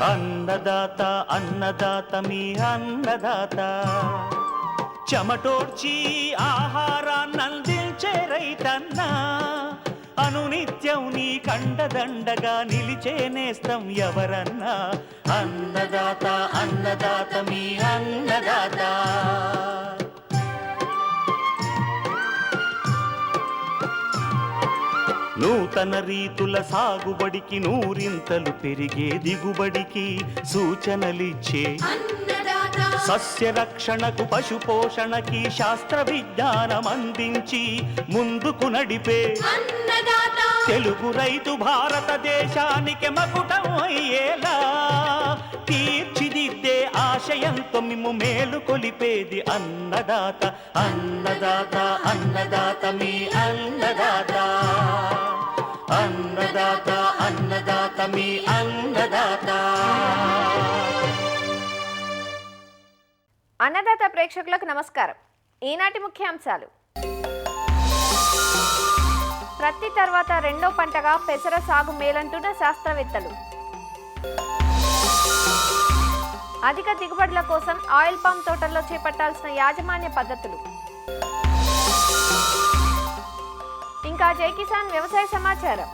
అన్నదాత అన్నదాత మీ అన్నదాత చెమటోడ్చి ఆహారాన్నందించే రైతన్న అనునిత్యం నీ కండదండగా నిలిచే నేస్తం ఎవరన్నా అన్నదాత అన్నదాత మీ అన్నదాత. నూతన రీతుల సాగుబడికి నూరింతలు పెరిగే దిగుబడికి సూచనలిచ్చే సస్య రక్షణకు పశు పోషణకి శాస్త్ర విజ్ఞానం అందించి ముందుకు నడిపే తెలుగు రైతు భారతదేశానికి మకుటం అయ్యేలా తీర్చిదిద్దే ఆశయంతో మిమ్ము మేలు కొలిపేది అన్నదాత అన్నదాత అన్నదాత మీ అన్నదాత అన్నదాత అన్నదాత మీ అన్నదాత. అన్నదాత ప్రేక్షకులకు నమస్కారం. ఈనాటి ముఖ్యాంశాలు: ప్రత్తి తర్వాత రెండో పంటగా పెసర సాగు మేలంటున్న శాస్త్రవేత్తలు. అధిక దిగుబడుల కోసం ఆయిల్ పామ్ తోటల్లో చేపట్టాల్సిన యాజమాన్య పద్ధతులు. ఇంకా జై కిసాన్ వ్యవసాయ సమాచారం.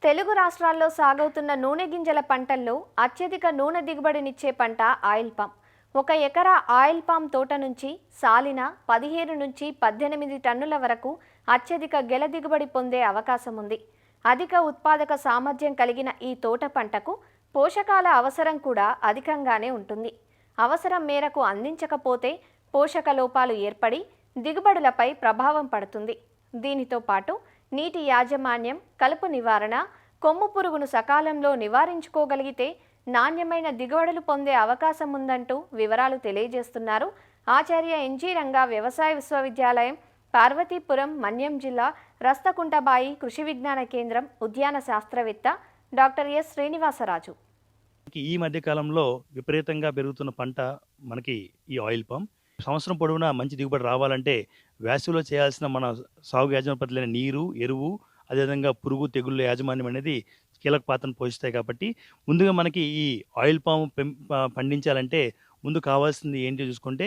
తెలుగు రాష్ట్రాల్లో సాగవుతున్న నూనె గింజల పంటల్లో అత్యధిక నూనె దిగుబడినిచ్చే పంట ఆయిల్ పామ్. 1 ఎకరా ఆయిల్ పామ్ తోట నుంచి సాలిన 17 నుంచి 18 టన్నుల వరకు అత్యధిక గెల దిగుబడి పొందే అవకాశం ఉంది. అధిక ఉత్పాదక సామర్థ్యం కలిగిన ఈ తోట పంటకు పోషకాల అవసరం కూడా అధికంగానే ఉంటుంది. అవసరం మేరకు అందించకపోతే పోషక లోపాలు ఏర్పడి దిగుబడులపై ప్రభావం పడుతుంది. దీనితో పాటు నీటి యాజమాన్యం, కలుపు నివారణ, కొమ్ము పురుగును సకాలంలో నివారించుకోగలిగితే నాణ్యమైన దిగుబడులు పొందే అవకాశం ఉందంటూ వివరాలు తెలియజేస్తున్నారు ఆచార్య ఎన్జీ రంగా వ్యవసాయ విశ్వవిద్యాలయం, పార్వతీపురం, మన్యం జిల్లా రస్తకుంటబాయి కృషి విజ్ఞాన కేంద్రం ఉద్యాన శాస్త్రవేత్త డాక్టర్ ఎస్ శ్రీనివాసరాజు. ఈ మధ్య కాలంలో విపరీతంగా పెరుగుతున్న పంట మనకి ఈ ఆయిల్ పామ్. సంవత్సరం పొడవునా మంచి దిగుబడి రావాలంటే వేసవిలో చేయాల్సిన మన సాగు యాజమాన్య పద్ధతులైన నీరు, ఎరువు, అదేవిధంగా పురుగు తెగుళ్ళ యాజమాన్యం అనేది కీలక పాత్రను పోషిస్తాయి. కాబట్టి ముందుగా మనకి ఈ ఆయిల్ పామ్ పండించాలంటే ముందు కావాల్సింది ఏంటి చూసుకుంటే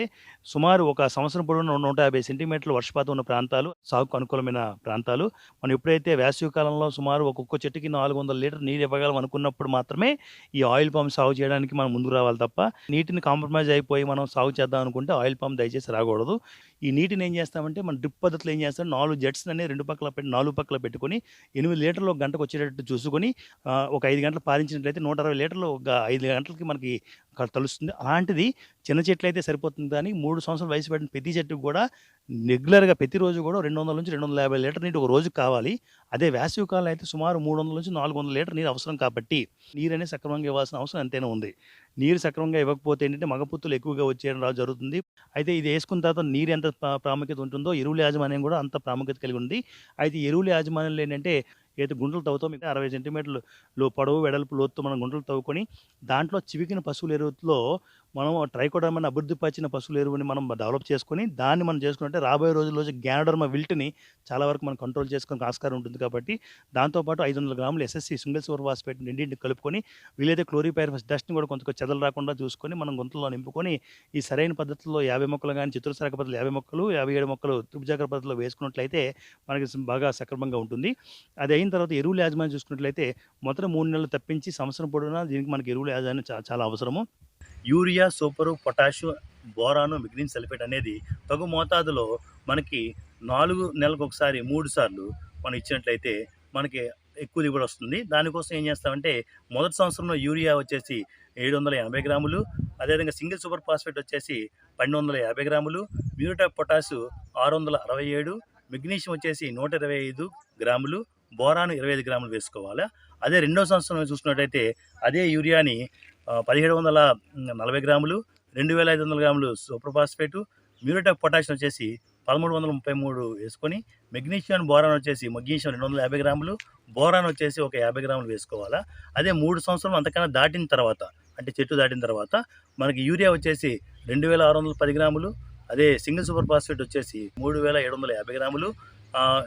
సుమారు ఒక సంవత్సరం పొడవునా 150 సెంటీమీటర్ల వర్షపాతం ఉన్న ప్రాంతాలు సాగుకు అనుకూలమైన ప్రాంతాలు. మనం ఎప్పుడైతే వేసవి కాలంలో సుమారు ఒక్కొక్క చెట్టుకి 400 లీటర్ నీరు ఇవ్వగలం అనుకున్నప్పుడు మాత్రమే ఈ ఆయిల్ పామ్ సాగు చేయడానికి మనం ముందుకు రావాలి తప్ప నీటిని కాంప్రమైజ్ అయిపోయి మనం సాగు చేద్దాం అనుకుంటే ఆయిల్ పామ్ దయచేసి రాకూడదు. ఈ నీటిని ఏం చేస్తామంటే మన డ్రిప్ పద్ధతిలో ఏం చేస్తాం, 4 జెట్స్ అనేది 4 పక్కల పెట్టుకొని 8 లీటర్లు ఒక గంటకు వచ్చేటట్టు చూసుకొని ఒక 5 గంటలు పారించినట్లయితే 160 లీటర్లు ఒక 5 గంటలకి మనకి తలుస్తుంది. అలాంటిది చిన్న చెట్లు అయితే సరిపోతుంది, కానీ 3 సంవత్సరాల వయసు పడిన ప్రతి చెట్టుకు కూడా రెగ్యులర్గా ప్రతిరోజు కూడా 200 నుంచి 250 లీటర్ నీటి ఒక రోజుకి కావాలి. అదే వేసవి కాలం అయితే సుమారు 300 నుంచి 400 లీటర్ నీరు అవసరం. కాబట్టి నీరు అనేది సక్రమంగా ఇవ్వాల్సిన అవసరం ఎంతైనా ఉంది. నీరు సక్రమంగా ఇవ్వకపోతే ఏంటంటే మగపుత్తులు ఎక్కువగా వచ్చేయడం జరుగుతుంది. అయితే ఇది వేసుకున్న తర్వాత నీరు ఎంత ప్రాముఖ్యత ఉంటుందో ఎరువుల యాజమాన్యం కూడా అంత ప్రాముఖ్యత కలిగి ఉంది. అయితే ఎరువుల యాజమాన్యంలో ఏంటంటే ఏదైతే గుంటలు తవ్వుతాం 60 సెంటీమీటర్లు పొడవు వెడల్పు లోతుతో మనం గుంటలు తవ్వుకొని దాంట్లో చివికిన పశువుల ఎరువులో మనం ట్రైకోడర్మా అభివృద్ధి పరిచిన పశువుల ఎరువుని మనం డెవలప్ చేసుకొని దాన్ని మనం చేసుకుంటే రాబోయే రోజుల్లో గ్యానోడర్మా విల్ట్ని చాలా వరకు మనం కంట్రోల్ చేసుకోవడానికి ఆస్కారం ఉంటుంది. కాబట్టి దాంతోపాటు 500 గ్రాములు ఎస్ఎస్సి సింగిల్ సూపర్ ఫాస్ఫేట్ రెండింటిని కలుపుకొని వీలైతే క్లోరిపైరిఫస్ డస్ట్ని కూడా కొంత చెదలు రాకుండా చూసుకొని మనం గుంతల్లో నింపుకొని ఈ సరైన పద్ధతిలో 50 మొక్కలు కానీ చతురస్రాక పద్ధతిలో 50 మొక్కలు 57 మొక్కలు త్రిభుజాకార పద్ధతిలో వేసుకున్నట్లయితే మనకి బాగా సక్రమంగా ఉంటుంది. అది అయిన తర్వాత ఎరువుల యాజమాన్యం చూసుకున్నట్లయితే మొదటి 3 నెలలు తప్పించి సంవత్సరం పొడవునా దీనికి మనకి ఎరువుల యాజమాన్యం చాలా అవసరము. Urea, super, potash, boron, magnesium sulphate అనేది తగు మోతాదులో మనకి 4 నెలలకు ఒకసారి 3 సార్లు మనం ఇచ్చినట్లయితే మనకి ఎక్కువ దిగుబడి వస్తుంది. దానికోసం ఏం చేస్తామంటే మొదటి సంవత్సరంలో యూరియా వచ్చేసి 780 గ్రాములు, అదేవిధంగా సింగిల్ సూపర్ ఫాస్ఫేట్ వచ్చేసి 1250 గ్రాములు, మ్యూరేట్ ఆఫ్ పొటాషు 667, మెగ్నీషియం వచ్చేసి 125 గ్రాములు, బోరాను 25 గ్రాములు వేసుకోవాలి. అదే రెండో సంవత్సరం చూసుకున్నట్టయితే అదే యూరియాని 1740 గ్రాములు, 2500 గ్రాములు super phosphate, muriate of potassium వచ్చేసి 1333 వేసుకొని మెగ్నీషియం బోరాన్ వచ్చేసి మెగ్నీషియం 250 గ్రాములు, బోరాన్ వచ్చేసి ఒక 50 గ్రాములు వేసుకోవాలా. అదే 3 సంవత్సరాలు అంతకన్నా దాటిన తర్వాత, అంటే చెట్టు దాటిన తర్వాత మనకి యూరియా వచ్చేసి 2610 గ్రాములు, అదే సింగిల్ సూపర్ ఫాస్ఫేట్ వచ్చేసి 3750 గ్రాములు,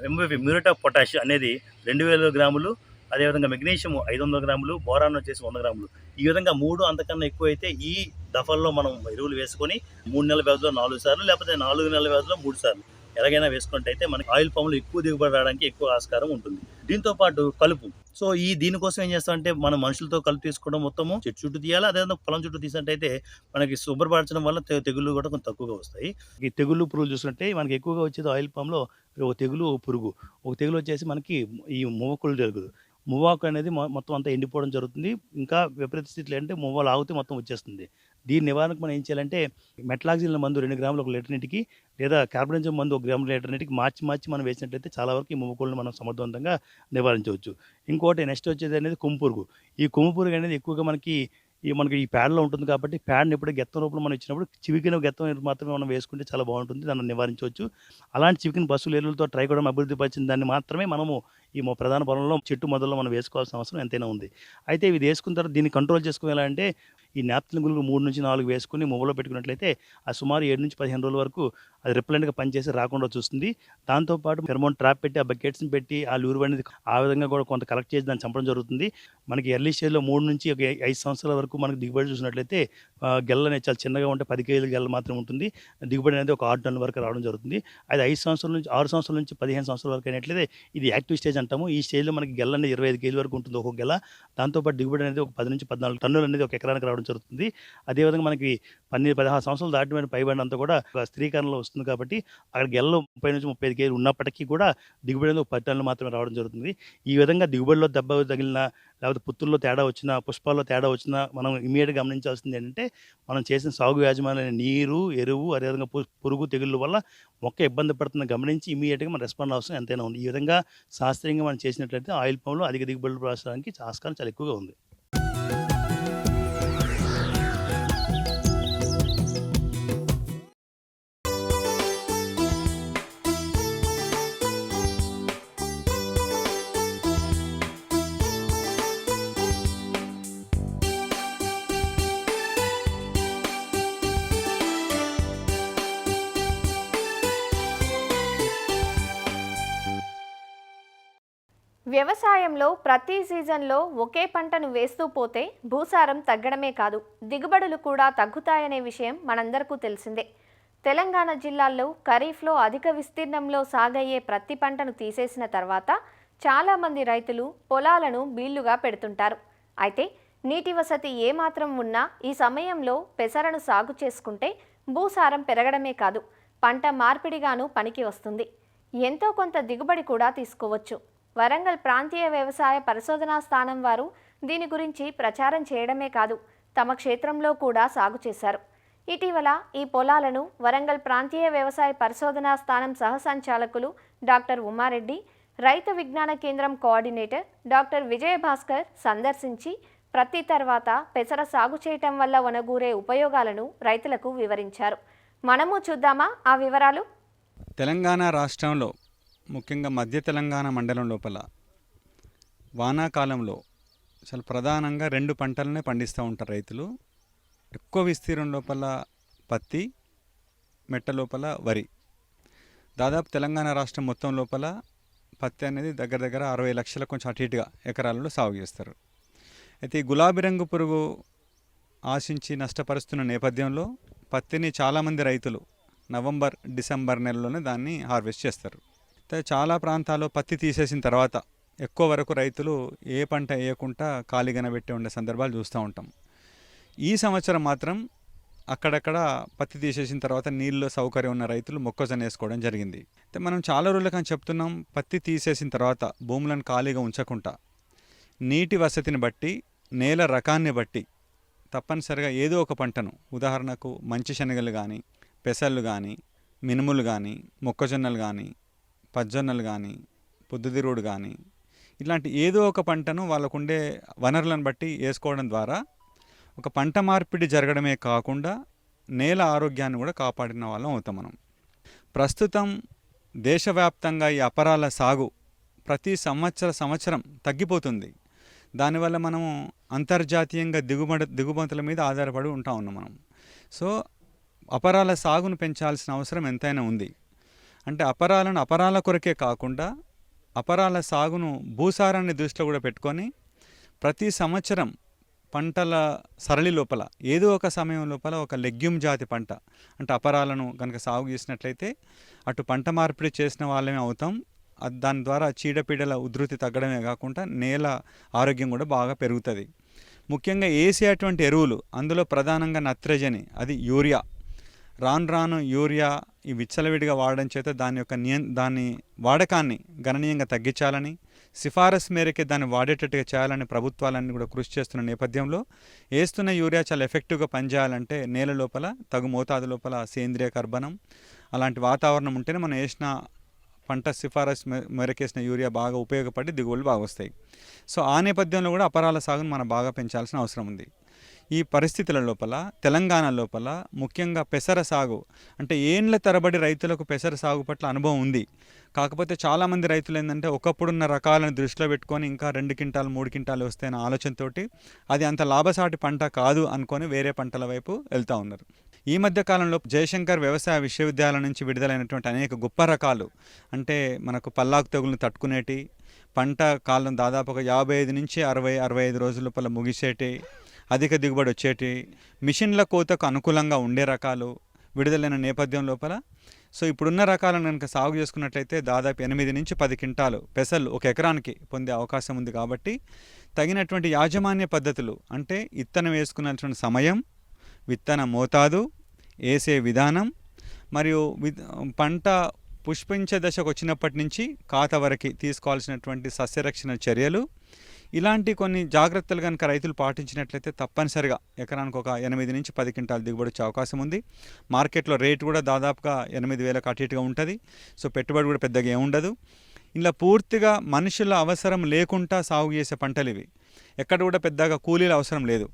ఎంఓపి మ్యూరేట్ ఆఫ్ పొటాష్ అనేది 2000 గ్రాములు, అదేవిధంగా మెగ్నీషియం 500 గ్రాములు, బోరాన్ వచ్చేసి 100 గ్రాములు. ఈ విధంగా 3 అంతకన్నా ఎక్కువ అయితే ఈ దఫల్లో మనం ఎరువులు వేసుకొని 3 నెలల వ్యవధిలో 4 సార్లు, లేకపోతే 4 నెలల వ్యవధిలో 3 సార్లు ఎలాగైనా వేసుకుంటే మనకి ఆయిల్ పామ్లో ఎక్కువ దిగుబడి రావడానికి ఎక్కువ ఆస్కారం ఉంటుంది. దీంతో పాటు కలుపు. సో దీనికోసం ఏం చేస్తామంటే మనం మనుషులతో కలుపు తీసుకోవడం మొత్తము చెట్టు చుట్టూ తీయాలి. అదేవిధంగా పొలం చుట్టూ తీసినట్టయితే మనకి శుభ్రపరచడం వల్ల తెగుళ్ళు కూడా కొంచెం తక్కువగా వస్తాయి. ఈ తెగుళ్ళు పురుగులు చూసినట్టే మనకి ఎక్కువగా వచ్చేది ఆయిల్ పామ్లో ఒక తెగులు పురుగు. ఒక తెగులు వచ్చేసి మనకి ఈ మువ్వకుళ్ళు జరుగుతుంది. మువ్వాకు అనేది మొత్తం అంతా ఎండిపోవడం జరుగుతుంది. ఇంకా విపరీత స్థితిలో అంటే మువ్వ లాగితే మొత్తం వచ్చేస్తుంది. దీని నివారణకు మనం ఏం చేయాలంటే మెట్లాక్సిల్ మందు 2 గ్రాములు 1 లీటర్ నీటికి, లేదా కార్బోనిజం మందు 1 గ్రాము లీటర్ నీటికి మార్చి మనం వేసినట్లయితే చాలా వరకు ఈ మువ్వకుళ్ళని మనం సమర్థవంతంగా నివారించవచ్చు. ఇంకోటి నెక్స్ట్ వచ్చేది అనేది కొమ్ము పురుగు. ఈ కొమ్ము పురుగు అనేది ఎక్కువగా మనకి ఈ ప్యాడ్లో ఉంటుంది కాబట్టి ప్యాడ్ని ఎప్పుడు గెత్తం రూపంలో మనం ఇచ్చినప్పుడు చివికిన గెత్తం మాత్రమే మనం వేసుకుంటే చాలా బాగుంటుంది. దాన్ని నివారించవచ్చు. అలాంటి చివికిన పశువుల ఎరువులతో ట్రైకోడర్మా అభివృద్ధి పరిచిన దాన్ని మాత్రమే మనము ఈ ప్రధాన పొలంలో చెట్టు మొదల్లో మనం వేసుకోవాల్సిన అవసరం ఎంతైనా ఉంది. అయితే ఇది వేసుకున్న తర్వాత దీన్ని కంట్రోల్ చేసుకోవాలంటే ఈ నాప్థలిన్ గుళికలు 3 నుంచి 4 వేసుకుని మువ్వలో పెట్టుకున్నట్లయితే ఆ సుమారు 7 నుంచి 15 రోజుల వరకు అది రిప్లెంట్గా పనిచేసి రాకుండా చూస్తుంది. దాంతోపాటు ఫెర్మోన్ ట్రాప్ పెట్టి ఆ బకెట్స్ని పెట్టి ఆ లూరు అనేది ఆ విధంగా కూడా కొంత కలెక్ట్ చేసి దాన్ని చంపడం జరుగుతుంది. మనకి ఎర్లీ స్టేజ్లో 3 నుంచి 5 సంవత్సరాల వరకు మనకు దిగుబడి చూసినట్లయితే గెల్ల అనేది చాలా చిన్నగా ఉంటే 10 కేజీల గెల్ల మాత్రం ఉంటుంది. దిగుబడి అనేది ఒక 6 టన్నుల వరకు రావడం జరుగుతుంది. అది 6 సంవత్సరాల నుంచి 15 సంవత్సరాల వరకు అయినట్లయితే ఇది యాక్టివ్ స్టేజ్ అంటాము. ఈ స్టేజ్లో మనకి గెల్ల అనేది 25 కేజీల వరకు ఉంటుంది ఒక్కొక్క గెల. దాంతోపాటు దిగుబడి అనేది ఒక 10 నుంచి 14 టన్నులు అనేది ఒక ఎకరానికి రావడం జరుగుతుంది. అదేవిధంగా మనకి 16 సంవత్సరాలు దాటిన పైబడినంతా కూడా స్త్రీకరణలో వస్తుంది కాబట్టి అక్కడ గెలలో 30 నుంచి 35 కేజీలు ఉన్నప్పటికీ కూడా దిగుబడి అనేది ఒక 10 టన్నులు మాత్రమే రావడం జరుగుతుంది. ఈ విధంగా దిగుబడిలో దెబ్బ తగిలిన, లేకపోతే పుత్తుల్లో తేడా వచ్చినా, పుష్పాల్లో తేడా వచ్చినా మనం ఇమీడియట్గా గమనించాల్సింది ఏంటంటే మనం చేసిన సాగు యాజమాన్య నీరు, ఎరువు, అదేవిధంగా పురుగు తెగుళ్ళ వల్ల మొక్క ఇబ్బంది పడుతుందని గమనించి ఇమీడియట్గా మనం రెస్పాండ్ అవసరం ఎంతైనా ఉంది. ఈ విధంగా శాస్త్రీయంగా మనం చేసినట్లయితే ఆయిల్ పామ్లో అధిక దిగుబడులు రావడానికి ఆస్కారం చాలా ఎక్కువగా ఉంది. వ్యవసాయంలో ప్రతి సీజన్లో ఒకే పంటను వేస్తూ పోతే భూసారం తగ్గడమే కాదు, దిగుబడులు కూడా తగ్గుతాయనే విషయం మనందరికీ తెలిసిందే. తెలంగాణ జిల్లాల్లో ఖరీఫ్లో అధిక విస్తీర్ణంలో సాగయ్యే ప్రతి పంటను తీసేసిన తర్వాత చాలామంది రైతులు పొలాలను బీళ్లుగా పెడుతుంటారు. అయితే నీటి వసతి ఏమాత్రం ఉన్నా ఈ సమయంలో పెసరను సాగు చేసుకుంటే భూసారం పెరగడమే కాదు, పంట మార్పిడిగాను పనికి వస్తుంది. ఎంతో కొంత దిగుబడి కూడా తీసుకోవచ్చు. వరంగల్ ప్రాంతీయ వ్యవసాయ పరిశోధనా స్థానం వారు దీని గురించి ప్రచారం చేయడమే కాదు, తమ క్షేత్రంలో కూడా సాగు చేశారు. ఇటీవల ఈ పొలాలను వరంగల్ ప్రాంతీయ వ్యవసాయ పరిశోధనా స్థానం సహసంచాలకులు డాక్టర్ ఉమారెడ్డి, రైతు విజ్ఞాన కేంద్రం కోఆర్డినేటర్ డాక్టర్ విజయభాస్కర్ సందర్శించి ప్రతి తర్వాత పెసర సాగు చేయటం వల్ల వనగూరే ఉపయోగాలను రైతులకు వివరించారు. మనము చూద్దామా ఆ వివరాలు. తెలంగాణ రాష్ట్రంలో ముఖ్యంగా మధ్య తెలంగాణ మండలం లోపల వానాకాలంలో చాలా ప్రధానంగా 2 పంటలనే పండిస్తూ ఉంటారు రైతులు. ఎక్కువ విస్తీర్ణం లోపల పత్తి, మెట్ట లోపల వరి. దాదాపు తెలంగాణ రాష్ట్రం మొత్తం లోపల పత్తి అనేది దగ్గర 60 లక్షల కొంచెం అటు ఇటుగా ఎకరాలలో సాగు చేస్తారు. అయితే ఈ గులాబీ రంగు పురుగు ఆశించి నష్టపరుస్తున్న నేపథ్యంలో పత్తిని చాలామంది రైతులు నవంబర్, డిసెంబర్ నెలలోనే దాన్ని హార్వెస్ట్ చేస్తారు. చాలా ప్రాంతాల్లో పత్తి తీసేసిన తర్వాత ఎక్కువ వరకు రైతులు ఏ పంట వేయకుండా ఖాళీగాన పెట్టి ఉండే సందర్భాలు చూస్తూ ఉంటాం. ఈ సంవత్సరం మాత్రం అక్కడక్కడ పత్తి తీసేసిన తర్వాత నీళ్ళు సౌకర్యం ఉన్న రైతులు మొక్కజొన్న వేసుకోవడం జరిగింది. అయితే మనం చాలా రోజులకని చెప్తున్నాం, పత్తి తీసేసిన తర్వాత భూములను ఖాళీగా ఉంచకుండా నీటి వసతిని బట్టి, నేల రకాన్ని బట్టి తప్పనిసరిగా ఏదో ఒక పంటను, ఉదాహరణకు మంచి శనగలు కానీ, పెసళ్ళు కానీ, మినుములు కానీ, మొక్కజొన్నలు కానీ, పజ్జొన్నలు కానీ, పొద్దుతిరుగుడు కానీ, ఇట్లాంటి ఏదో ఒక పంటను వాళ్ళకుండే వనరులను బట్టి వేసుకోవడం ద్వారా ఒక పంట మార్పిడి జరగడమే కాకుండా నేల ఆరోగ్యాన్ని కూడా కాపాడిన వాళ్ళం అవుతాం మనం. ప్రస్తుతం దేశవ్యాప్తంగా ఈ అపరాల సాగు ప్రతి సంవత్సరం తగ్గిపోతుంది. దానివల్ల మనము అంతర్జాతీయంగా దిగుమతుల మీద ఆధారపడి ఉంటా ఉన్నాం మనం. సో అపరాల సాగును పెంచాల్సిన అవసరం ఎంతైనా ఉంది. అంటే అపరాల కొరకే కాకుండా అపరాల సాగును భూసారాన్ని దృష్టిలో కూడా పెట్టుకొని ప్రతి సంవత్సరం పంటల సరళి లోపల ఏదో ఒక సమయం లోపల ఒక లెగ్యూమ్ జాతి పంట అంటే అపరాలను కనుక సాగు చేసినట్లయితే అటు పంట మార్పిడి చేసిన వాళ్ళమే అవుతాం. దాని ద్వారా చీడపీడల ఉధృతి తగ్గడమే కాకుండా నేల ఆరోగ్యం కూడా బాగా పెరుగుతుంది. ముఖ్యంగా వేసేటువంటి ఎరువులు అందులో ప్రధానంగా నత్రజని, అది యూరియా. రాను యూరియా ఈ విచ్చలవిడిగా వాడడం చేత దాని వాడకాన్ని గణనీయంగా తగ్గించాలని, సిఫారసు మేరకే దాన్ని వాడేటట్టుగా చేయాలని ప్రభుత్వాలన్నీ కూడా కృషి చేస్తున్న నేపథ్యంలో వేస్తున్న యూరియా చాలా ఎఫెక్టివ్గా పనిచేయాలంటే నేల లోపల తగు మోతాదు లోపల సేంద్రియ కర్బనం అలాంటి వాతావరణం ఉంటేనే మనం వేసిన పంట సిఫారసు మేరకేసిన యూరియా బాగా ఉపయోగపడి దిగుబడులు బాగా వస్తాయి. సో ఆ నేపథ్యంలో కూడా అపరాల సాగును మనం బాగా పెంచాల్సిన అవసరం ఉంది. ఈ పరిస్థితుల లోపల తెలంగాణ లోపల ముఖ్యంగా పెసర సాగు అంటే ఏండ్ల తరబడి రైతులకు పెసర సాగు పట్ల అనుభవం ఉంది. కాకపోతే చాలామంది రైతులు ఏంటంటే ఒకప్పుడున్న రకాలను దృష్టిలో పెట్టుకొని ఇంకా 2 క్వింటాలు 3 క్వింటాలు వస్తాయన్న ఆలోచనతోటి అది అంత లాభసాటి పంట కాదు అనుకొని వేరే పంటల వైపు వెళ్తూ ఉన్నారు. ఈ మధ్య కాలంలో జయశంకర్ వ్యవసాయ విశ్వవిద్యాలయం నుంచి విడుదలైనటువంటి అనేక గొప్ప రకాలు అంటే మనకు పల్లాకు తెగులను తట్టుకునేటి, పంట కాలం దాదాపు ఒక 55 నుంచి 60-65 రోజుల లోపల ముగిసేటి, అధిక దిగుబడి వచ్చేటి, మిషన్ల కోతకు అనుకూలంగా ఉండే రకాలు విడుదలైన నేపథ్యం లోపల సో ఇప్పుడున్న రకాలను కనుక సాగు చేసుకున్నట్లయితే దాదాపు 8 నుంచి 10 క్వింటాలు పెసలు ఒక ఎకరానికి పొందే అవకాశం ఉంది. కాబట్టి తగినటువంటి యాజమాన్య పద్ధతులు అంటే విత్తనం వేసుకున్నటువంటి సమయం, విత్తన మోతాదు, వేసే విధానం మరియు పంట పుష్పించే దశకు వచ్చినప్పటి నుంచి కాత వరకు తీసుకోవాల్సినటువంటి సస్యరక్షణ చర్యలు ఇలాంటి కొన్ని జాగ్రత్తలు కనుక రైతులు పాటించినట్లయితే తప్పనిసరిగా ఎకరానికి ఒక 8 నుంచి 10 క్వింటాలు దిగుబడి వచ్చే అవకాశం ఉంది. మార్కెట్లో రేటు కూడా దాదాపుగా 8,000 అటు ఇటుగా ఉంటుంది. సో పెట్టుబడి కూడా పెద్దగా ఏముండదు. ఇలా పూర్తిగా మనుషుల అవసరం లేకుండా సాగు చేసే పంటలు ఇవి. ఎక్కడ కూడా పెద్దగా కూలీల అవసరం లేదు.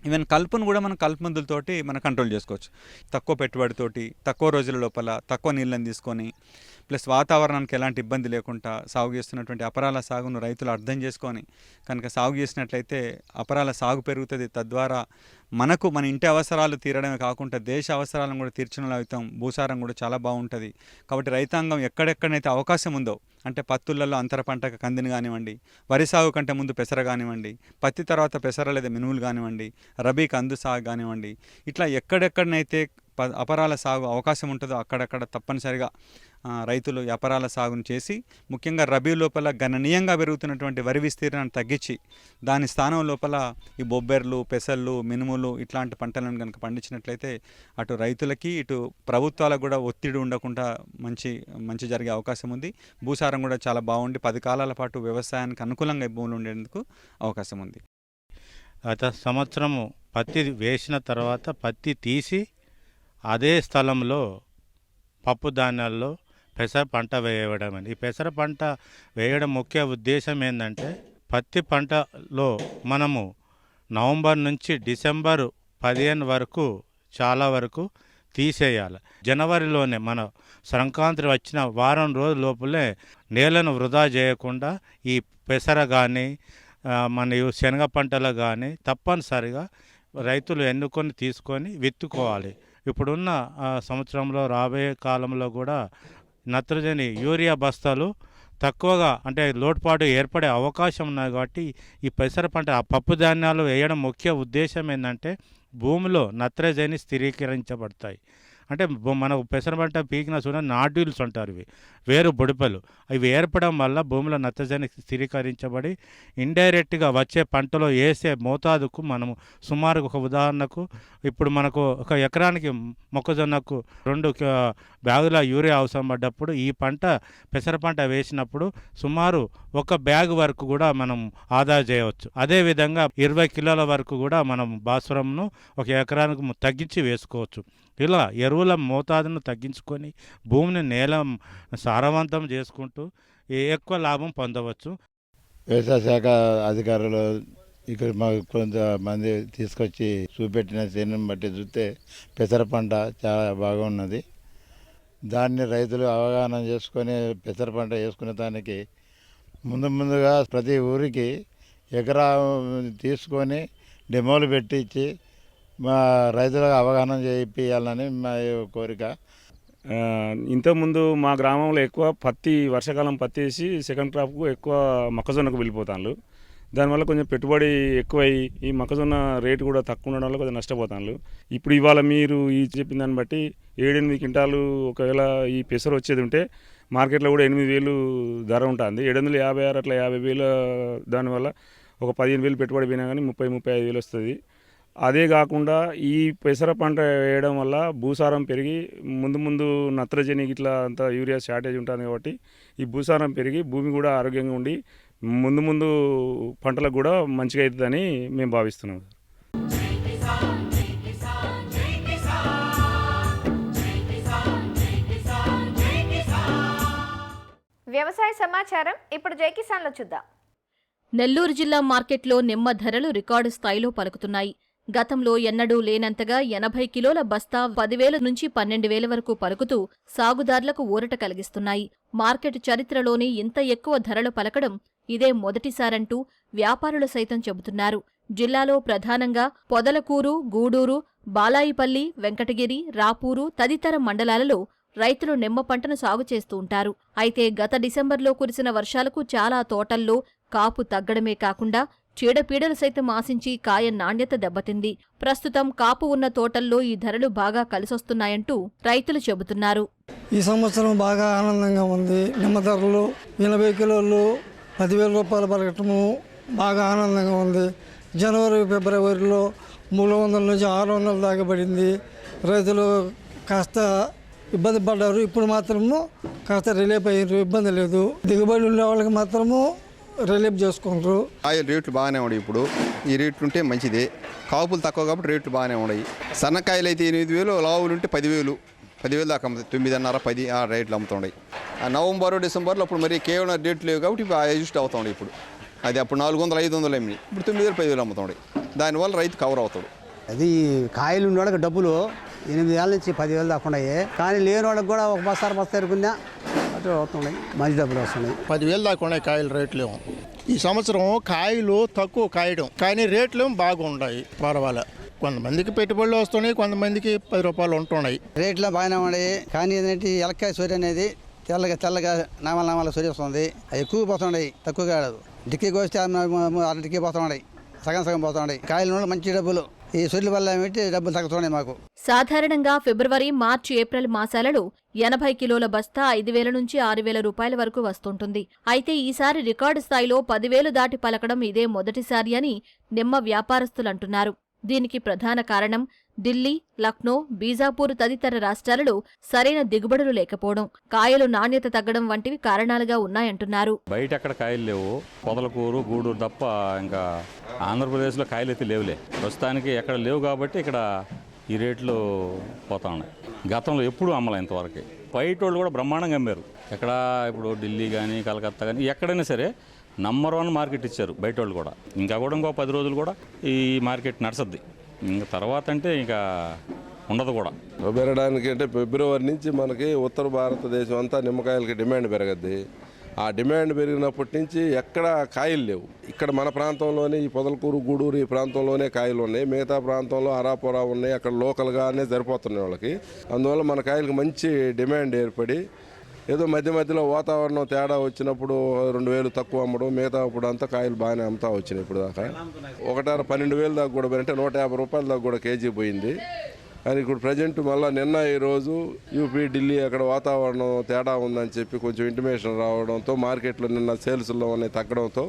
ఈవెన్ కలుపును కూడా మనం కలుపు మందులతోటి మనం కంట్రోల్ చేసుకోవచ్చు. తక్కువ పెట్టుబడితోటి తక్కువ రోజుల లోపల తక్కువ నీళ్ళని తీసుకొని ప్లస్ వాతావరణానికి ఎలాంటి ఇబ్బంది లేకుండా సాగు చేస్తున్నటువంటి అపరాల సాగును రైతులు అర్థం చేసుకొని కనుక సాగు చేసినట్లయితే అపరాల సాగు పెరుగుతుంది. తద్వారా మనకు మన ఇంటి అవసరాలు తీరడమే కాకుండా దేశ అవసరాలను కూడా తీర్చడంలో అవుతాం. భూసారం కూడా చాలా బాగుంటుంది. కాబట్టి రైతాంగం ఎక్కడెక్కడైతే అవకాశం ఉందో అంటే పత్తులలో అంతర పంటకు కందిని కానివ్వండి, వరి సాగు కంటే ముందు పెసర కానివ్వండి, పత్తి తర్వాత పెసర లేదా మినుములు కానివ్వండి, రబీకి అందు సాగు కానివ్వండి, ఇట్లా ఎక్కడెక్కడనైతే అపరాల సాగు అవకాశం ఉంటుందో అక్కడక్కడ తప్పనిసరిగా రైతులు అపరాల సాగును చేసి ముఖ్యంగా రబీ లోపల గణనీయంగా పెరుగుతున్నటువంటి వరి విస్తీర్ణాన్ని తగ్గించి దాని స్థానం లోపల ఈ బొబ్బెర్లు, పెసళ్ళు, మినుములు ఇట్లాంటి పంటలను కనుక పండించినట్లయితే అటు రైతులకి ఇటు ప్రభుత్వాలకు కూడా ఒత్తిడి ఉండకుండా మంచి జరిగే అవకాశం ఉంది. భూసారం కూడా చాలా బాగుండి 10 కాలాల పాటు వ్యవసాయానికి అనుకూలంగా భూములు ఉండేందుకు అవకాశం ఉంది. గత సంవత్సరము పత్తి వేసిన తర్వాత పత్తి తీసి అదే స్థలంలో పప్పు ధాన్యాల్లో పెసర పంట వేయడం. ఈ పెసర పంట వేయడం ముఖ్య ఉద్దేశం ఏంటంటే పత్తి పంటలో మనము నవంబర్ నుంచి డిసెంబర్ 15 వరకు చాలా వరకు తీసేయాలి. జనవరిలోనే మన సంక్రాంతి వచ్చిన వారం రోజుల లోపలే నేలను వృధా చేయకుండా ఈ పెసర కానీ మన శనగ పంటలు కానీ తప్పనిసరిగా రైతులు ఎన్నుకొని తీసుకొని విత్తుకోవాలి. ఇప్పుడున్న సంవత్సరంలో రాబోయే కాలంలో కూడా నత్రజని యూరియా బస్తాలు తక్కువగా అంటే లోటుపాటు ఏర్పడే అవకాశం ఉన్నాయి. కాబట్టి ఈ పెసర పంట పప్పు ధాన్యాలు వేయడం ముఖ్య ఉద్దేశం ఏంటంటే భూమిలో నత్రజని స్థిరీకరించబడతాయి. అంటే మనకు పెసర పంట పీకిన చూడండి నాడ్యూల్స్ అంటారు, ఇవి వేరు బుడిపలు. ఇవి ఏర్పడడం వల్ల భూమిలో నత్రజని స్థిరీకరించబడి ఇండైరెక్ట్గా వచ్చే పంటలో వేసే మోతాదుకు మనము సుమారు ఒక ఉదాహరణకు ఇప్పుడు మనకు ఒక ఎకరానికి మొక్కజొన్నకు 2 బ్యాగుల యూరియా అవసరం పడ్డప్పుడు ఈ పంట పెసర పంట వేసినప్పుడు సుమారు 1 బ్యాగ్ వరకు కూడా మనం ఆదా చేయవచ్చు. అదేవిధంగా 20 కిలోల వరకు కూడా మనం భాస్వరంను ఒక ఎకరానికి తగ్గించి వేసుకోవచ్చు. ఇలా ఎరువుల మోతాదును తగ్గించుకొని భూమిని నేల సారవంతం చేసుకుంటూ ఎక్కువ లాభం పొందవచ్చు. వ్యవసాయ శాఖ అధికారులు ఇక్కడ మాకు కొంతమంది తీసుకొచ్చి చూపెట్టిన చేనుని బట్టి చూస్తే పెసర పంట చాలా బాగా ఉన్నది. దాన్ని రైతులు అవగాహన చేసుకొని పెసర పంట వేసుకునే దానికి ముందుగా ప్రతి ఊరికి ఎకరా తీసుకొని డెమోలు పెట్టించి మా రైతులకు అవగాహన చేయించాలని మా కోరిక. ఇంతకుముందు మా గ్రామంలో ఎక్కువ పత్తి, వర్షాకాలం పత్తి వేసి సెకండ్ క్రాప్కు ఎక్కువ మొక్కజొన్నకు వెళ్ళిపోతాను. దానివల్ల కొంచెం పెట్టుబడి ఎక్కువై ఈ మొక్కజొన్న రేటు కూడా తక్కువ ఉండడం వల్ల కొంచెం నష్టపోతాను. ఇప్పుడు ఇవాళ మీరు ఈ చెప్పిన దాన్ని బట్టి 7-8 క్వింటాలు ఒకవేళ ఈ పెసర వచ్చేది ఉంటే మార్కెట్లో కూడా 8,000 ధర ఉంటుంది. 756 అట్లా 50,000 దానివల్ల ఒక 15,000 పెట్టుబడి పోయినా కానీ 30-35,000 వస్తుంది. అదే కాకుండా ఈ పెసర పంట వేయడం వల్ల భూసారం పెరిగి ముందు నత్రజని ఇట్లా అంతా యూరియా షార్టేజ్ ఉంటుంది కాబట్టి ఈ భూసారం పెరిగి భూమి కూడా ఆరోగ్యంగా ఉండి ముందు పంటలకు కూడా మంచిగా అవుతుందని మేము భావిస్తున్నాం. వ్యవసాయ సమాచారం ఇప్పుడు జై కిసాన్లో చూద్దాం. నెల్లూరు జిల్లా మార్కెట్లో నిమ్మ ధరలు రికార్డు స్థాయిలో పలుకుతున్నాయి. గతంలో ఎన్నడూ లేనంతగా 80 కిలోల బస్తా 10,000 నుంచి 12,000 వరకు పలుకుతూ సాగుదారులకు ఊరట కలిగిస్తున్నాయి. మార్కెట్ చరిత్రలోనే ఇంత ఎక్కువ ధరలు పలకడం ఇదే మొదటిసారంటూ వ్యాపారులు సైతం చెబుతున్నారు. జిల్లాలో ప్రధానంగా పొదలకూరు, గూడూరు, బాలాయిపల్లి, వెంకటగిరి, రాపూరు తదితర మండలాలలో రైతులు నిమ్మ పంటను సాగు చేస్తూ ఉంటారు. అయితే గత డిసెంబర్లో కురిసిన వర్షాలకు చాలా తోటల్లో కాపు తగ్గడమే కాకుండా చీడపీడలు సైతం ఆశించి కాయ నాణ్యత దెబ్బతింది. ప్రస్తుతం కాపు ఉన్న తోటల్లో ఈ ధరలు బాగా కలిసొస్తున్నాయంటూ రైతులు చెబుతున్నారు. ఈ సంవత్సరం బాగా ఆనందంగా ఉంది. నిమ్మ ధరలు 80 కిలోలు 10,000 రూపాయలు పలకటము బాగా ఆనందంగా ఉంది. జనవరి, ఫిబ్రవరిలో 300 నుంచి 600 దాకా పడింది. రైతులు కాస్త ఇబ్బంది పడ్డారు. ఇప్పుడు మాత్రము కాస్త రిలీఫ్ అయ్యారు, ఇబ్బంది లేదు. దిగుబడి ఉండే వాళ్ళకి మాత్రము రిలీఫ్ చేసుకుంటారు. ఆయిల్ రేట్లు బాగానే ఉన్నాయి. ఇప్పుడు ఈ రేట్లు ఉంటే మంచిదే. కాపులు తక్కువ కాబట్టి రేట్లు బాగానే ఉన్నాయి. సన్నకాయలు అయితే 8,000, లావులు ఉంటే 10,000 దాకా అమ్ముతాయి. 9.5, 10 ఆ రేట్లు అమ్ముతున్నాయి. నవంబర్, డిసెంబర్లో అప్పుడు మరి కేవలం రేట్లు లేవు కాబట్టి ఇప్పుడు అడ్జస్ట్ అవుతున్నాయి. ఇప్పుడు అది అప్పుడు 400, 500 అమ్మినాయి. ఇప్పుడు 9,000, 10,000 అమ్ముతున్నాయి. దానివల్ల రైతు కవర్ అవుతాడు. అది కాయలు ఉన్నవాళ్ళకి డబ్బులు 8,000 నుంచి 10,000 దాకా ఉన్నాయి. కానీ లేని వాళ్ళకి కూడా ఒక బస్తా ఎరుకున్నా అటు అవుతున్నాయి, మంచి డబ్బులు వస్తున్నాయి. 10,000 దాకా ఉన్నాయి కాయలు రేట్లు. ఈ సంవత్సరం కాయలు తక్కువ కాయడం, కానీ రేట్లు బాగున్నాయి, పర్వాలే. కొంతమందికి పెట్టుబడులు వస్తున్నాయి, కొంతమందికి 10 రూపాయలు ఉంటున్నాయి. రేట్లు బాగానే ఉన్నాయి. కానీ ఏంటంటే ఎలక్కాయ సూర్య అనేది తెల్లగా నామాల సూర్య వస్తుంది. అవి ఎక్కువ పోతున్నాయి, తక్కువ కాదు. డిక్కీకి వస్తే 6 డిక్కీ పోతున్నాయి, సగం పోతున్నాయి. కాయలు మంచి డబ్బులు. ఈ సూర్యుల వల్ల ఏమిటి డబ్బులు తగ్గుతున్నాయి మాకు. సాధారణంగా ఫిబ్రవరి, మార్చి, ఏప్రిల్ మాసాలలో 80 కిలోల బస్తా 5,000 నుంచి 6,000 రూపాయల వరకు వస్తుంటుంది. అయితే ఈసారి రికార్డు స్థాయిలో 10,000 దాటి పలకడం ఇదే మొదటిసారి అని నిమ్మ వ్యాపారస్తులంటున్నారు. దీనికి ప్రధాన కారణం ఢిల్లీ, లక్నో, బీజాపూర్ తదితర రాష్ట్రాలలో సరైన దిగుబడులు లేకపోవడం, కాయలు నాణ్యత తగ్గడం వంటివి కారణాలుగా ఉన్నాయంటున్నారు. బయట ఎక్కడ కాయలు లేవు, పొదలకూరు, గూడూరు తప్ప ఇంకా ఆంధ్రప్రదేశ్లో కాయలు అయితే లేవులే. ప్రస్తుతానికి ఎక్కడ లేవు కాబట్టి ఇక్కడ ఈ రేట్లు పోతా ఉన్నాయి. గతంలో ఎప్పుడూ అమ్మలే ఇంతవరకు. బయట వాళ్ళు కూడా బ్రహ్మాండంగా అమ్మారు. ఎక్కడ ఇప్పుడు ఢిల్లీ కానీ, కలకత్తా కానీ ఎక్కడైనా సరే నంబర్ 1 మార్కెట్ ఇచ్చారు బయట వాళ్ళు కూడా. ఇంకో 10 రోజులు కూడా ఈ మార్కెట్ నడుస్తుంది. ఇంకా తర్వాత అంటే ఇంకా ఉండదు కూడా. పెరగడానికి అంటే ఫిబ్రవరి నుంచి మనకి ఉత్తర భారతదేశం అంతా నిమ్మకాయలకి డిమాండ్ పెరగద్ది. ఆ డిమాండ్ పెరిగినప్పటి నుంచి ఎక్కడ కాయలు లేవు. ఇక్కడ మన ప్రాంతంలోనే ఈ పొదలకూరు, గూడూరు ఈ ప్రాంతంలోనే కాయలు ఉన్నాయి. మిగతా ప్రాంతంలో అరాపురా ఉన్నాయి, అక్కడ లోకల్గానే సరిపోతున్నాయి వాళ్ళకి. అందువల్ల మన కాయలకు మంచి డిమాండ్ ఏర్పడి ఏదో మధ్యలో వాతావరణం తేడా వచ్చినప్పుడు 2,000 తక్కువ అమ్మడం, మిగతా ఇప్పుడు అంతా కాయలు బాగానే అమ్ముతా వచ్చినాయి. ఇప్పుడు దాకా 12,000 దాకా కూడా అంటే 150 రూపాయల దాకా కూడా కేజీ పోయింది. కానీ ఇప్పుడు ప్రజెంట్ మళ్ళీ నిన్న ఈరోజు యూపీ, ఢిల్లీ అక్కడ వాతావరణం తేడా ఉందని చెప్పి కొంచెం ఇంటిమేషన్ రావడంతో మార్కెట్లో నిన్న సేల్స్లో అనేది తగ్గడంతో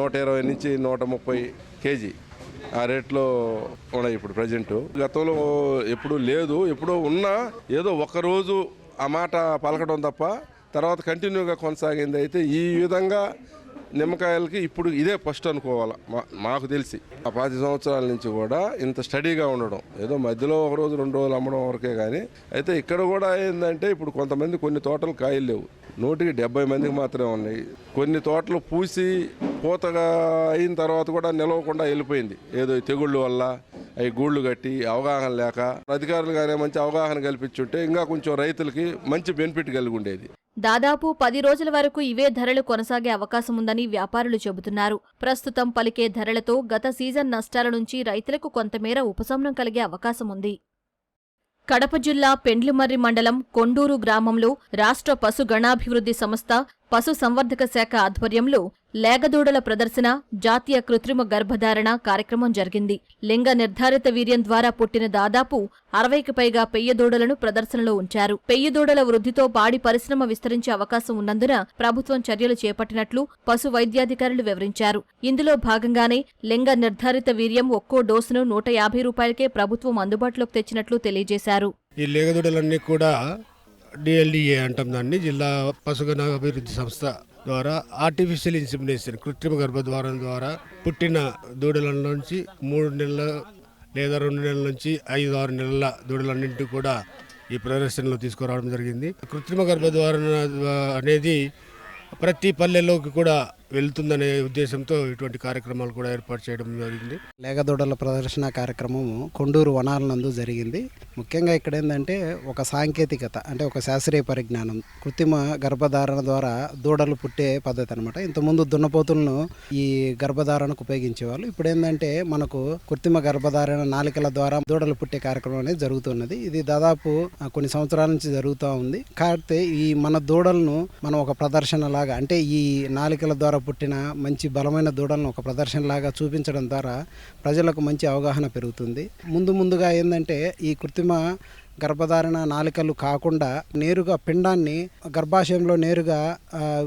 120 నుంచి 130 కేజీ ఆ రేట్లో ఉన్నాయి ఇప్పుడు ప్రజెంట్. గతంలో ఎప్పుడూ లేదు, ఎప్పుడో ఉన్నా ఏదో ఒకరోజు ఆ మాట పలకడం తప్ప తర్వాత కంటిన్యూగా కొనసాగింది. అయితే ఈ విధంగా నిమ్మకాయలకి ఇప్పుడు ఇదే ఫస్ట్ అనుకోవాలి మాకు తెలిసి. ఆ 10 సంవత్సరాల నుంచి కూడా ఇంత స్టడీగా ఉండడం, ఏదో మధ్యలో 1 రోజు 2 రోజులు అమ్మడం వరకే. కానీ అయితే ఇక్కడ కూడా ఏంటంటే ఇప్పుడు కొంతమంది కొన్ని తోటలు కాయలు లేవు, 170 మందికి మాత్రమే ఉన్నాయి. కొన్ని తోటలు పూసి పూతగా అయిన తర్వాత కూడా నిలవకుండా వెళ్ళిపోయింది, ఏదో తెగుళ్ళు వల్ల అవి గూళ్ళు కట్టి అవగాహన లేక అధికారులుగానే మంచి అవగాహన కల్పించుంటే ఇంకా కొంచెం రైతులకి మంచి బెనిఫిట్ కలిగి ఉండేది. దాదాపు 10 రోజుల వరకు ఇవే ధరలు కొనసాగే అవకాశం ఉందని వ్యాపారులు చెబుతున్నారు. ప్రస్తుతం పలికే ధరలతో గత సీజన్ నష్టాల నుంచి రైతులకు కొంతమేర ఉపశమనం కలిగే అవకాశం ఉంది. కడప జిల్లా పెండ్లిమర్రి మండలం కొండూరు గ్రామంలో రాష్ట్ర పశు గణాభివృద్ధి సంస్థ పశు సంవర్ధక శాఖ ఆధ్వర్యంలో లేగదూడల ప్రదర్శన, జాతీయ కృత్రిమ గర్భధారణ కార్యక్రమం జరిగింది. లింగ నిర్ధారిత వీర్యం ద్వారా పుట్టిన దాదాపు 60కి పైగా పెయ్యదూడలను ప్రదర్శనలో ఉంచారు. పెయ్యదూడల వృద్ధితో పాడి పరిశ్రమ విస్తరించే అవకాశం ఉన్నందున ప్రభుత్వం చర్యలు చేపట్టినట్లు పశు వైద్యాధికారులు వివరించారు. ఇందులో భాగంగానే లింగ నిర్ధారిత వీర్యం ఒక్కో డోసును 150 రూపాయలకే ప్రభుత్వం అందుబాటులోకి తెచ్చినట్లు తెలియజేశారు. ఈ లేగదూడలన్నీ కూడా డిఎల్డిఏ అంటాం దాన్ని, జిల్లా పశుగణ అభివృద్ధి సంస్థ ద్వారా ఆర్టిఫిషియల్ ఇన్సిమినేషన్ కృత్రిమ గర్భద్వారం ద్వారా పుట్టిన దూడల నుంచి 3 నెలల లేదా 2 నెలల నుంచి 5-6 నెలల దూడలన్నింటినీ కూడా ఈ ప్రదర్శనలో తీసుకురావడం జరిగింది. కృత్రిమ గర్భద్వారం అనేది ప్రతి పల్లెల్లోకి కూడా వెళ్తుందనే ఉద్దేశంతో ఇటువంటి కార్యక్రమాలు కూడా ఏర్పాటు చేయడం జరిగింది. లేగదూడల ప్రదర్శన కార్యక్రమం కొండూరు వనాల నందు జరిగింది. ముఖ్యంగా ఇక్కడ ఏంటంటే ఒక సాంకేతికత, అంటే ఒక శాస్త్రీయ పరిజ్ఞానం, కృత్రిమ గర్భధారణ ద్వారా దూడలు పుట్టే పద్ధతి అనమాట. ఇంతకుముందు దున్నపోతులను ఈ గర్భధారణకు ఉపయోగించేవాళ్ళు. ఇప్పుడు ఏంటంటే మనకు కృత్రిమ గర్భధారణ నాలికల ద్వారా దూడలు పుట్టే కార్యక్రమం అనేది జరుగుతున్నది. ఇది దాదాపు కొన్ని సంవత్సరాల నుంచి జరుగుతూ ఉంది. కాకపోతే ఈ మన దూడలను మనం ఒక ప్రదర్శన లాగా, అంటే ఈ నాలికల ద్వారా పుట్టిన మంచి బలమైన దూడలను ఒక ప్రదర్శనలాగా చూపించడం ద్వారా ప్రజలకు మంచి అవగాహన పెరుగుతుంది. ముందుగా ఏంటంటే ఈ కృత్రిమ గర్భధారణ నాలికలు కాకుండా నేరుగా పిండాన్ని గర్భాశయంలో నేరుగా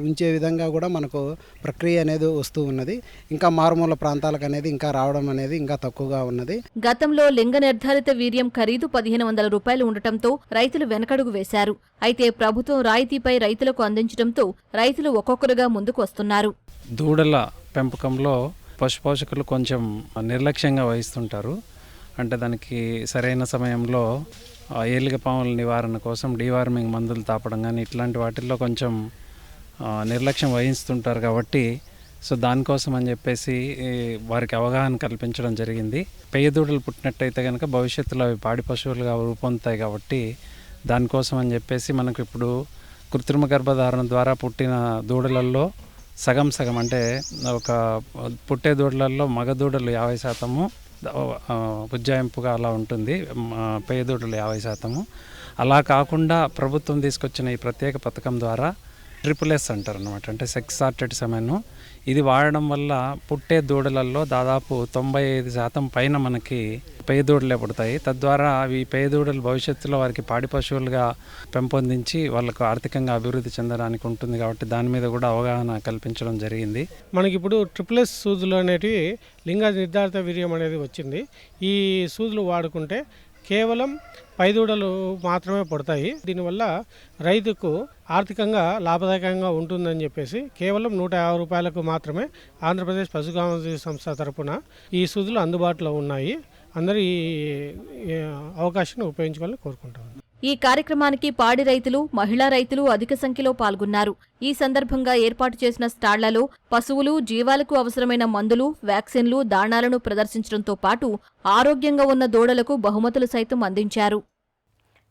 ఉంచే విధంగా కూడా మనకు ప్రక్రియ అనేది వస్తూ ఉన్నది. ఇంకా మారుమూల ప్రాంతాలకు అనేది ఇంకా రావడం అనేది ఇంకా తక్కువగా ఉన్నది. గతంలో లింగ నిర్ధారిత వీర్యం ఖరీదు 1500 రూపాయలు ఉండటంతో రైతులు వెనకడుగు వేశారు. అయితే ప్రభుత్వం రాయితీపై రైతులకు అందించడంతో రైతులు ఒక్కొక్కరుగా ముందుకు వస్తున్నారు. దూడల పెంపకంలో పశుపోషకులు కొంచెం నిర్లక్ష్యంగా వహిస్తుంటారు. అంటే దానికి సరైన సమయంలో ఏలికపాముల నివారణ కోసం డీవార్మింగ్ మందులు తాపడం కానీ ఇట్లాంటి వాటిల్లో కొంచెం నిర్లక్ష్యం వహిస్తుంటారు. కాబట్టి దానికోసం అని చెప్పేసి వారికి అవగాహన కల్పించడం జరిగింది. పెయ్యదూడలు పుట్టినట్టయితే కనుక భవిష్యత్తులో అవి పాడి పశువులుగా రూపొందుతాయి. కాబట్టి దానికోసం అని చెప్పేసి మనకు ఇప్పుడు కృత్రిమ గర్భధారణ ద్వారా పుట్టిన దూడలలో సగం అంటే ఒక పుట్టే దూడలలో మగ దూడలు 50%, ఉజ్జాయింపుగా అలా ఉంటుంది, పేదూడలు 50%. అలా కాకుండా ప్రభుత్వం తీసుకొచ్చిన ఈ ప్రత్యేక పథకం ద్వారా SSS అంటారు అనమాట, అంటే సెక్స్ సార్టెడ్ సెమెన్. ఇది వాడడం వల్ల పుట్టే దూడలలో దాదాపు 95% పైన మనకి పేదూడలే పుడతాయి. తద్వారా అవి పేదూడలు భవిష్యత్తులో వారికి పాడి పశువులుగా పెంపొందించి వాళ్ళకు ఆర్థికంగా అభివృద్ధి చెందడానికి ఉంటుంది. కాబట్టి దాని మీద కూడా అవగాహన కల్పించడం జరిగింది. మనకి ఇప్పుడు SSS సూదులు అనేటివి లింగ నిర్ధారిత వీర్యం అనేది వచ్చింది. ఈ సూదులు వాడుకుంటే కేవలం పైదూడలు మాత్రమే పడతాయి. దీనివల్ల రైతుకు ఆర్థికంగా లాభదాయకంగా ఉంటుందని చెప్పేసి కేవలం 150 రూపాయలకు మాత్రమే ఆంధ్రప్రదేశ్ పశుగణాభివృద్ధి సంస్థ తరపున ఈ సూదులు అందుబాటులో ఉన్నాయి. అందరూ ఈ అవకాశాన్ని ఉపయోగించుకోవాలని కోరుకుంటాం. ఈ కార్యక్రమానికి పాడి రైతులు, మహిళా రైతులు అధిక సంఖ్యలో పాల్గొన్నారు. ఈ సందర్భంగా ఏర్పాటు చేసిన స్టాళ్లలో పశువులు, జీవాలకు అవసరమైన మందులు, వ్యాక్సిన్లు, దాణాలను ప్రదర్శించడంతో పాటు ఆరోగ్యంగా ఉన్న దూడలకు బహుమతులు సైతం అందించారు.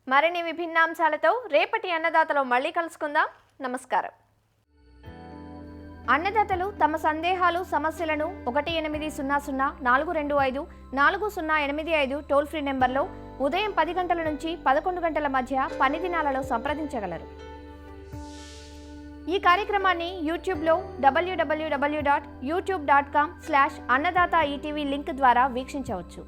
మరిన్ని విభిన్నాంశాలతో రేపటి అన్నదాతలో మళ్ళీ కలుసుకుందాం. నమస్కారం. అన్నదాతలు తమ సందేహాలు, సమస్యలను 1800-425-4085 టోల్ ఫ్రీ నెంబర్లో ఉదయం 10 గంటల నుంచి 11 గంటల మధ్య పని దినాలలో సంప్రదించగలరు. ఈ కార్యక్రమాన్ని యూట్యూబ్లో www.youtube.com/annadaata ETV లింక్ ద్వారా వీక్షించవచ్చు.